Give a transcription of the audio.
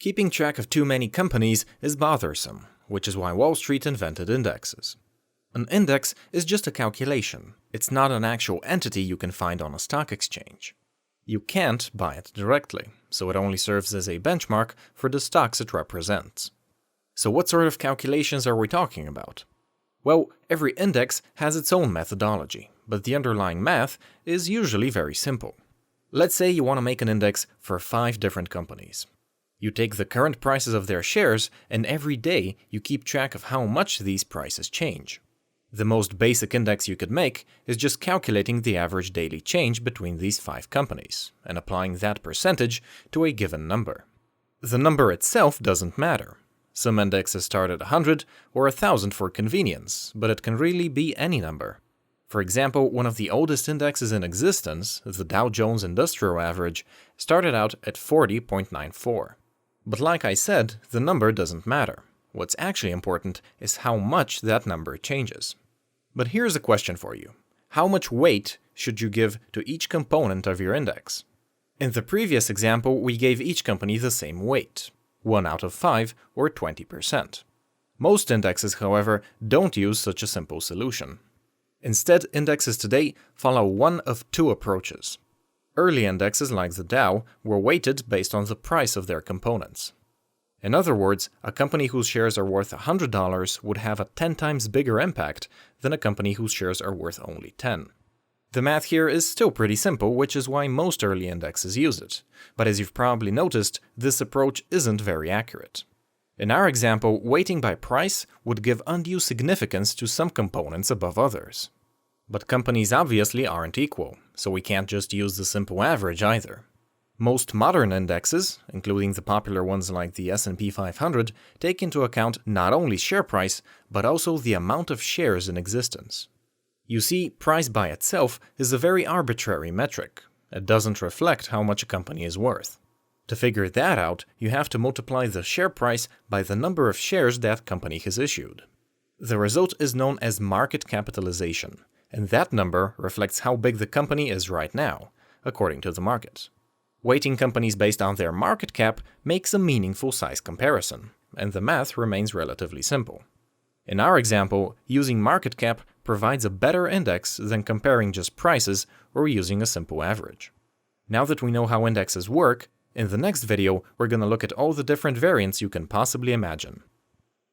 Keeping track of too many companies is bothersome, which is why Wall Street invented indexes. An index is just a calculation. It's not an actual entity you can find on a stock exchange. You can't buy it directly, so it only serves as a benchmark for the stocks it represents. So what sort of calculations are we talking about? Well, every index has its own methodology, but the underlying math is usually very simple. Let's say you want to make an index for 5 different companies. You take the current prices of their shares, and every day you keep track of how much these prices change. The most basic index you could make is just calculating the average daily change between these 5 companies, and applying that percentage to a given number. The number itself doesn't matter. Some indexes start at 100 or 1000 for convenience, but it can really be any number. For example, one of the oldest indexes in existence, the Dow Jones Industrial Average, started out at 40.94. But like I said, the number doesn't matter. What's actually important is how much that number changes. But here's a question for you. How much weight should you give to each component of your index? In the previous example, we gave each company the same weight, 1 out of 5 or 20%. Most indexes, however, don't use such a simple solution. Instead, indexes today follow one of 2 approaches. Early indexes like the Dow were weighted based on the price of their components. In other words, a company whose shares are worth $100 would have a 10 times bigger impact than a company whose shares are worth only 10. The math here is still pretty simple, which is why most early indexes use it. But as you've probably noticed, this approach isn't very accurate. In our example, weighting by price would give undue significance to some components above others. But companies obviously aren't equal, so we can't just use the simple average either. Most modern indexes, including the popular ones like the S&P 500, take into account not only share price, but also the amount of shares in existence. You see, price by itself is a very arbitrary metric. It doesn't reflect how much a company is worth. To figure that out, you have to multiply the share price by the number of shares that company has issued. The result is known as market capitalization, and that number reflects how big the company is right now, according to the market. Weighting companies based on their market cap makes a meaningful size comparison, and the math remains relatively simple. In our example, using market cap provides a better index than comparing just prices or using a simple average. Now that we know how indexes work, in the next video we're going to look at all the different variants you can possibly imagine.